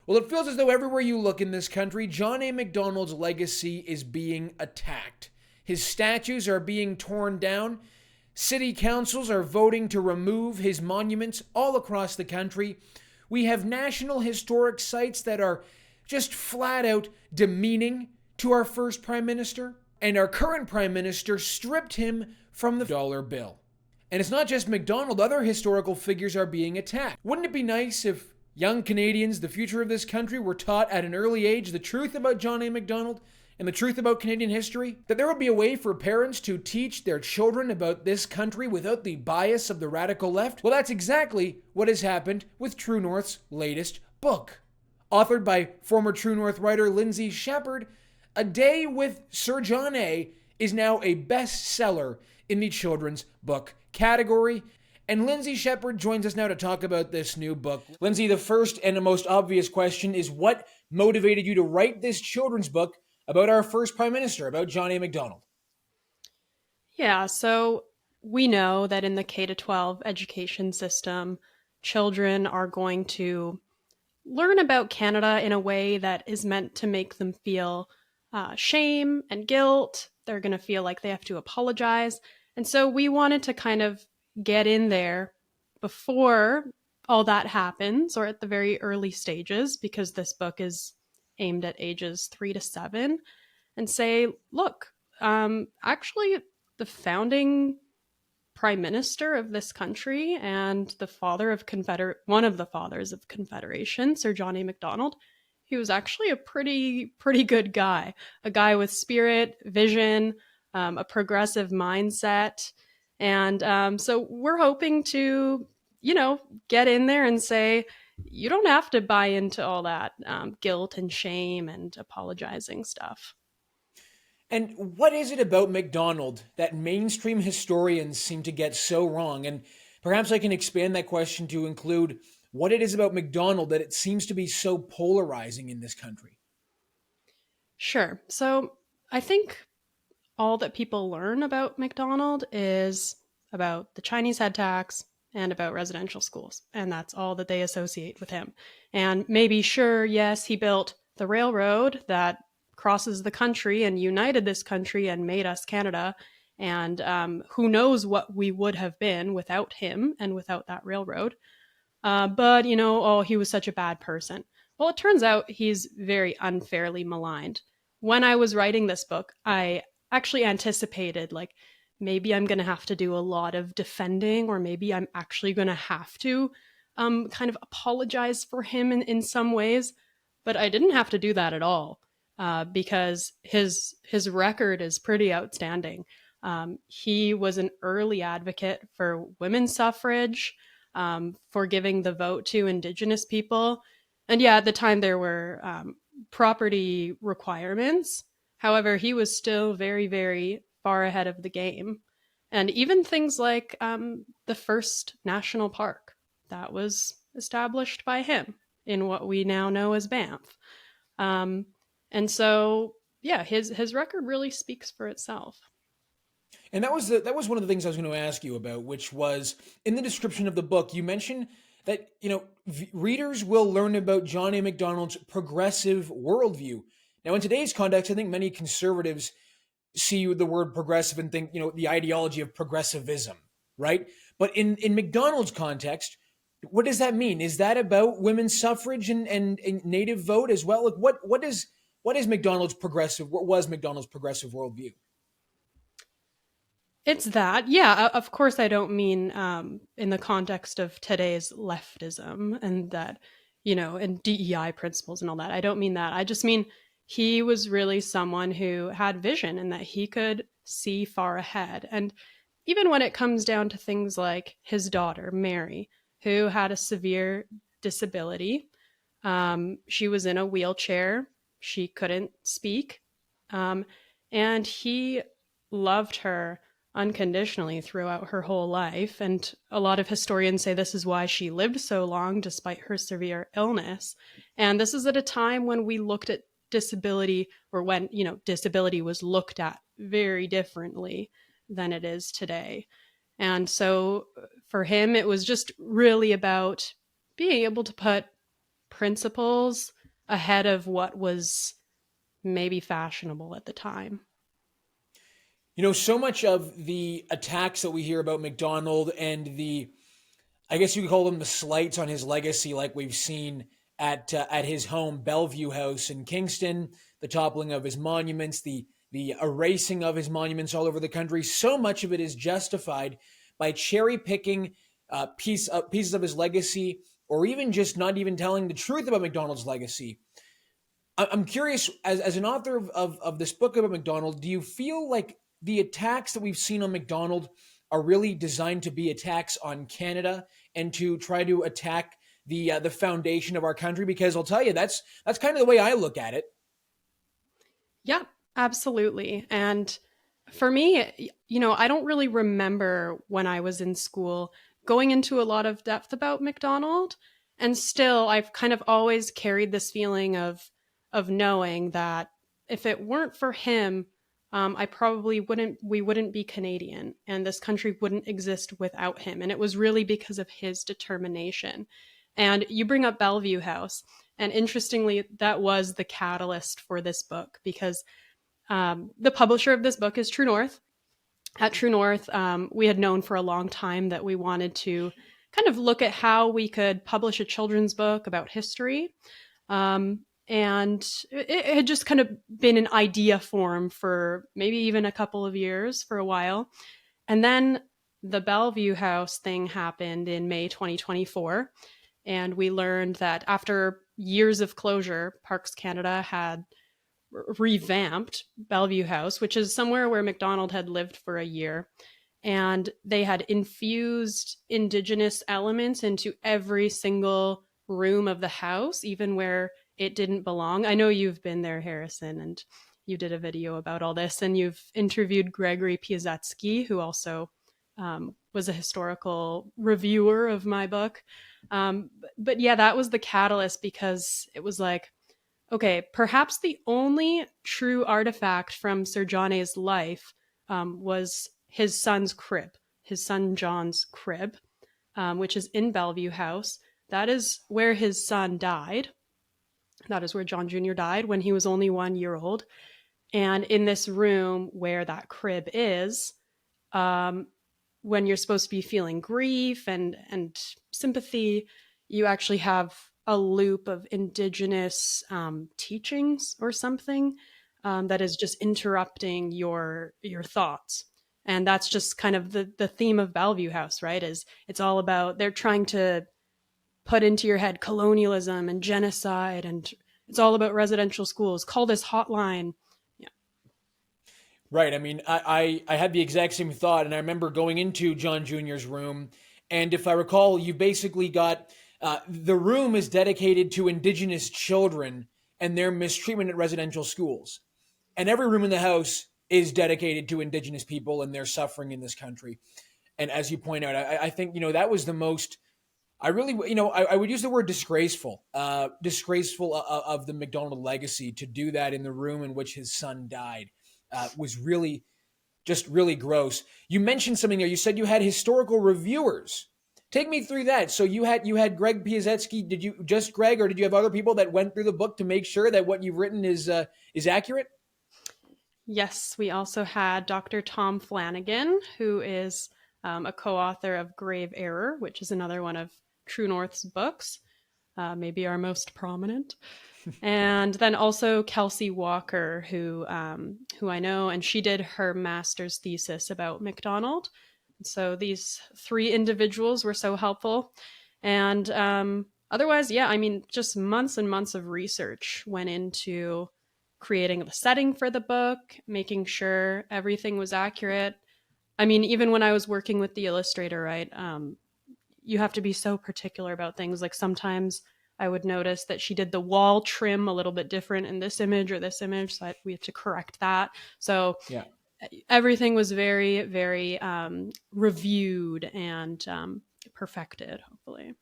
Well, it feels as though everywhere you look in this country, John A. Macdonald's legacy is being attacked. His statues are being torn down. City councils are voting to remove his monuments all across the country. We have national historic sites that are just flat out demeaning to our first prime minister. And our current prime minister stripped him from the dollar bill. And it's not just Macdonald, other historical figures are being attacked. Wouldn't it be nice if young Canadians, the future of this country, were taught at an early age the truth about John A. Macdonald and the truth about Canadian history? That there would be a way for parents to teach their children about this country without the bias of the radical left? Well, that's exactly what has happened with True North's latest book. Authored by former True North writer Lindsay Shepherd, A Day with Sir John A. is now a bestseller in the children's book category. And Lindsay Shepherd joins us now to talk about this new book. Lindsay, the first and the most obvious question is, what motivated you to write this children's book about our first prime minister, about John A. Macdonald? Yeah, so we know that in the K-12 education system, children are going to learn about Canada in a way that is meant to make them feel shame and guilt. They're going to feel like they have to apologize. And so we wanted to kind of get in there before all that happens, or at the very early stages, because this book is aimed at ages 3 to 7, and say, look, actually the founding prime minister of this country and the father of one of the fathers of Confederation, Sir John A. Macdonald, he was actually a pretty good guy, a guy with spirit, vision, a progressive mindset. And so we're hoping to, get in there and say, you don't have to buy into all that guilt and shame and apologizing stuff. And what is it about Macdonald that mainstream historians seem to get so wrong? And perhaps I can expand that question to include what it is about Macdonald that it seems to be so polarizing in this country. Sure. So I think all that people learn about Macdonald is about the Chinese head tax and about residential schools. And that's all that they associate with him. And maybe, sure, yes, he built the railroad that crosses the country and united this country and made us Canada. And who knows what we would have been without him and without that railroad. But, he was such a bad person. Well, it turns out he's very unfairly maligned. When I was writing this book, I actually anticipated, like, maybe I'm going to have to do a lot of defending, or maybe I'm actually going to have to kind of apologize for him in some ways. But I didn't have to do that at all because his record is pretty outstanding. He was an early advocate for women's suffrage, for giving the vote to Indigenous people. And yeah, at the time there were property requirements. However, he was still very, very far ahead of the game. And even things like the first national park that was established by him in what we now know as Banff. And so, yeah, his record really speaks for itself. And that was one of the things I was going to ask you about, which was in the description of the book, you mentioned that, readers will learn about John A. Macdonald's progressive worldview. Now, in today's context, I think many conservatives see the word progressive and think, the ideology of progressivism, right? But in Macdonald's context, what does that mean? Is that about women's suffrage and native vote as well? Like, what is Macdonald's progressive? What was Macdonald's progressive worldview? It's that. Yeah, of course I don't mean in the context of today's leftism and that, and DEI principles and all that. I don't mean that. I just mean he was really someone who had vision and that he could see far ahead. And even when it comes down to things like his daughter, Mary, who had a severe disability, she was in a wheelchair. She couldn't speak. And he loved her unconditionally throughout her whole life. And a lot of historians say this is why she lived so long despite her severe illness. And this is at a time when we looked at disability, or when, disability was looked at very differently than it is today. And so for him, it was just really about being able to put principles ahead of what was maybe fashionable at the time. So much of the attacks that we hear about Macdonald and I guess you could call them the slights on his legacy, like we've seen at his home Bellevue House in Kingston, the toppling of his monuments, the erasing of his monuments all over the country. So much of it is justified by cherry picking pieces of his legacy, or even just not even telling the truth about Macdonald's legacy. I'm curious, as an author of this book about Macdonald, do you feel like the attacks that we've seen on Macdonald are really designed to be attacks on Canada and to try to attack the foundation of our country? Because I'll tell you, that's kind of the way I look at it. Yeah, absolutely. And for me, I don't really remember when I was in school going into a lot of depth about Macdonald. And still, I've kind of always carried this feeling of knowing that if it weren't for him, we wouldn't be Canadian, and this country wouldn't exist without him. And it was really because of his determination. And you bring up Bellevue House. And interestingly, that was the catalyst for this book, because the publisher of this book is True North. At True North, we had known for a long time that we wanted to kind of look at how we could publish a children's book about history. And it had just kind of been an idea form for maybe even a couple of years, for a while. And then the Bellevue House thing happened in May 2024. And we learned that after years of closure, Parks Canada had revamped Bellevue House, which is somewhere where Macdonald had lived for a year. And they had infused Indigenous elements into every single room of the house, even where it didn't belong. I know you've been there, Harrison, and you did a video about all this, and you've interviewed Gregory Piasecki, who also was a historical reviewer of my book. But yeah, that was the catalyst, because it was like, okay, perhaps the only true artifact from Sir John A.'s life was his son's crib, his son John's crib, which is in Bellevue House. That is where his son died. That is where John Jr. died when he was only 1 year old. And in this room where that crib is, when you're supposed to be feeling grief and sympathy, you actually have a loop of Indigenous teachings or something that is just interrupting your thoughts. And that's just kind of the theme of Bellevue House, right? Is it's all about, they're trying to put into your head colonialism and genocide, and it's all about residential schools. Call this hotline. Yeah. Right. I mean, I had the exact same thought, and I remember going into John Jr.'s room, and if I recall, you basically got the room is dedicated to Indigenous children and their mistreatment at residential schools, and every room in the house is dedicated to Indigenous people and their suffering in this country. And as you point out, I think that was the most. I really, I would use the word disgraceful of the Macdonald legacy. To do that in the room in which his son died was really, just really gross. You mentioned something there. You said you had historical reviewers. Take me through that. So you had Greg Piasecki. Did you just Greg, or did you have other people that went through the book to make sure that what you've written is accurate? Yes, we also had Dr. Tom Flanagan, who is a co-author of Grave Error, which is another one of True North's books, maybe our most prominent. And then also Kelsey Walker, who I know, and she did her master's thesis about Macdonald. So these three individuals were so helpful. And otherwise, yeah, I mean, just months and months of research went into creating the setting for the book, making sure everything was accurate. I mean, even when I was working with the illustrator, right, you have to be so particular about things. Like sometimes I would notice that she did the wall trim a little bit different in this image or this image, so we have to correct that. So yeah, everything was very, very reviewed and perfected, hopefully.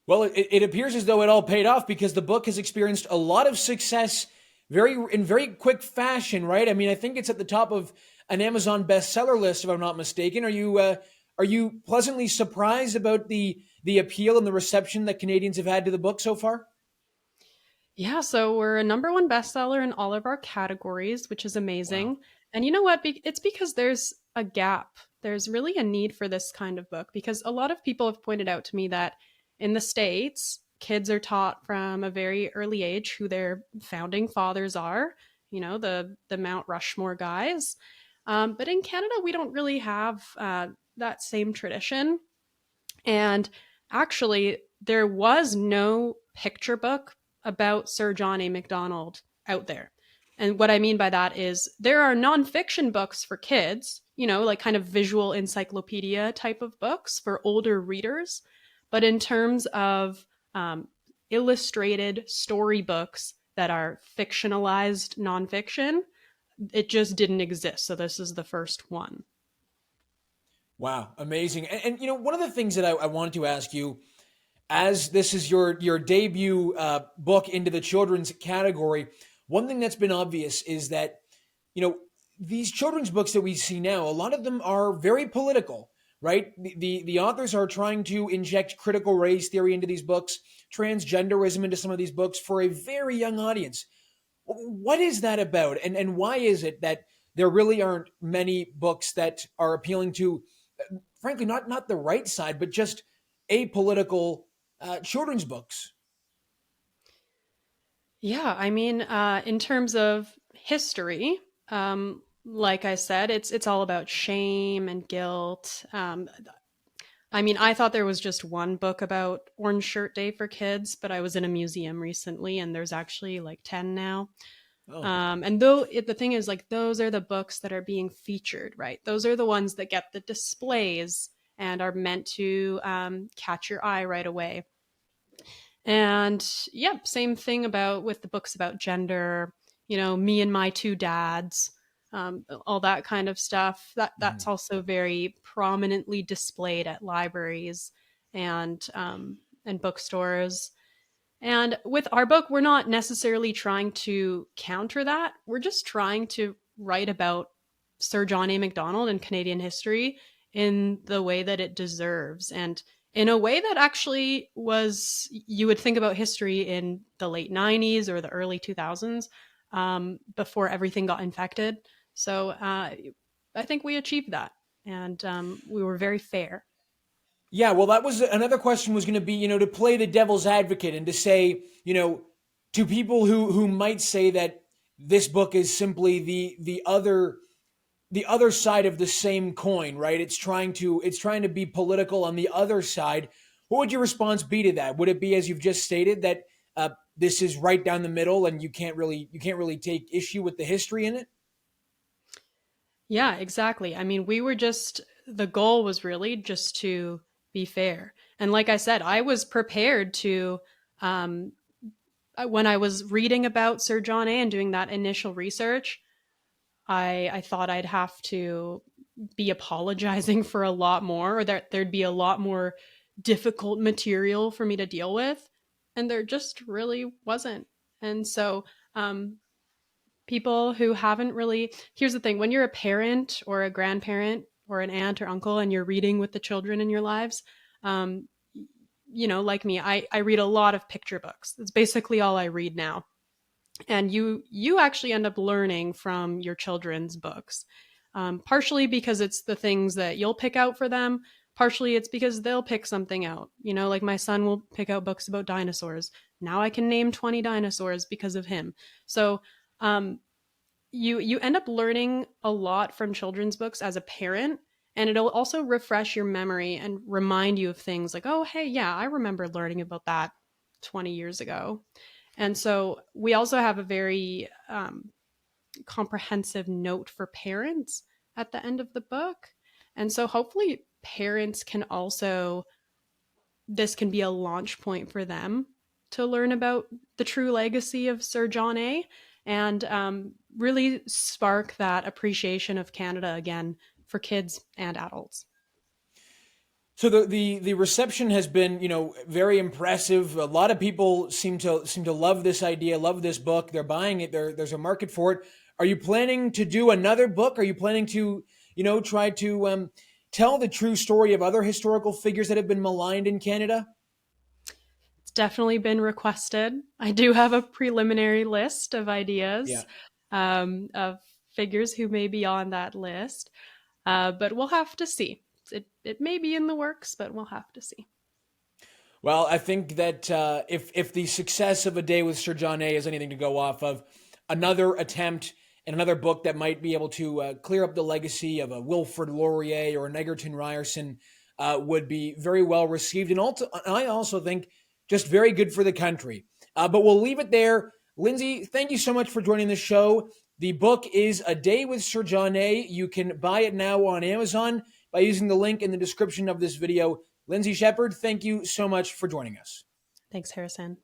Well, it appears as though it all paid off, because the book has experienced a lot of success in very quick fashion, right? I mean, I think it's at the top of an Amazon bestseller list, if I'm not mistaken. Are you pleasantly surprised about the appeal and the reception that Canadians have had to the book so far? Yeah, so we're a number one bestseller in all of our categories, which is Wow. amazing. And you know what? It's because there's a gap. There's really a need for this kind of book because a lot of people have pointed out to me that in the States, kids are taught from a very early age who their founding fathers are, the Mount Rushmore guys. But in Canada, we don't really have that same tradition. And actually, there was no picture book about Sir John A. Macdonald out there. And what I mean by that is there are nonfiction books for kids, like kind of visual encyclopedia type of books for older readers. But in terms of illustrated storybooks that are fictionalized nonfiction, it just didn't exist. So this is the first one. Wow, amazing. And one of the things that I wanted to ask you, as this is your debut book into the children's category, one thing that's been obvious is that you know these children's books that we see now, a lot of them are very political, right? The authors are trying to inject critical race theory into these books, transgenderism into some of these books for a very young audience. What is that about, and why is it that there really aren't many books that are appealing to, frankly, not the right side, but just apolitical children's books? Yeah, I mean, in terms of history, like I said, it's all about shame and guilt. I mean, I thought there was just one book about Orange Shirt Day for kids, but I was in a museum recently, and there's actually like 10 now. Oh, And though the thing is, like, those are the books that are being featured, right? Those are the ones that get the displays and are meant to catch your eye right away. And yep, same thing about with the books about gender, me and my two dads, all that kind of stuff. That's mhm. also very prominently displayed at libraries and bookstores. And with our book, we're not necessarily trying to counter that. We're just trying to write about Sir John A. Macdonald and Canadian history in the way that it deserves. And in a way that actually was, you would think about history in the late 90s or the early 2000s, before everything got infected. So I think we achieved that. And we were very fair. Yeah, well, that was another question was going to be, to play the devil's advocate and to say, to people who might say that this book is simply the other side of the same coin, right? It's trying to be political on the other side. What would your response be to that? Would it be, as you've just stated, that this is right down the middle and you can't really take issue with the history in it? Yeah, exactly. I mean, the goal was really just to be fair. And like I said, I was prepared to, um, when I was reading about Sir John A and doing that initial research, I thought I'd have to be apologizing for a lot more, or that there'd be a lot more difficult material for me to deal with. And there just really wasn't. And so, people who haven't really, here's the thing, when you're a parent or a grandparent or an aunt or uncle and you're reading with the children in your lives, um, like me, I read a lot of picture books. That's basically all I read now. And you actually end up learning from your children's books, partially because it's the things that you'll pick out for them, partially it's because they'll pick something out. Like my son will pick out books about dinosaurs. Now I can name 20 dinosaurs because of him. So um, you end up learning a lot from children's books as a parent, and it'll also refresh your memory and remind you of things like, oh hey, yeah, I remember learning about that 20 years ago. And so we also have a very comprehensive note for parents at the end of the book. And so hopefully parents can also, this can be a launch point for them to learn about the true legacy of Sir John A. and really spark that appreciation of Canada again for kids and adults. So the reception has been, very impressive. A lot of people seem to love this idea, love this book. They're buying it. There's a market for it. Are you planning to do another book? Are you planning to, try to tell the true story of other historical figures that have been maligned in Canada? definitely been requested. I do have a preliminary list of ideas, Yeah. of figures who may be on that list, but we'll have to see. It may be in the works, but we'll have to see. Well, I think that if the success of A Day with Sir John A is anything to go off of, another attempt and another book that might be able to clear up the legacy of a Wilfrid Laurier or an Egerton Ryerson would be very well received. And I also think just very good for the country. But we'll leave it there. Lindsay, thank you so much for joining the show. The book is A Day with Sir John A. You can buy it now on Amazon by using the link in the description of this video. Lindsay Shepherd, thank you so much for joining us. Thanks, Harrison.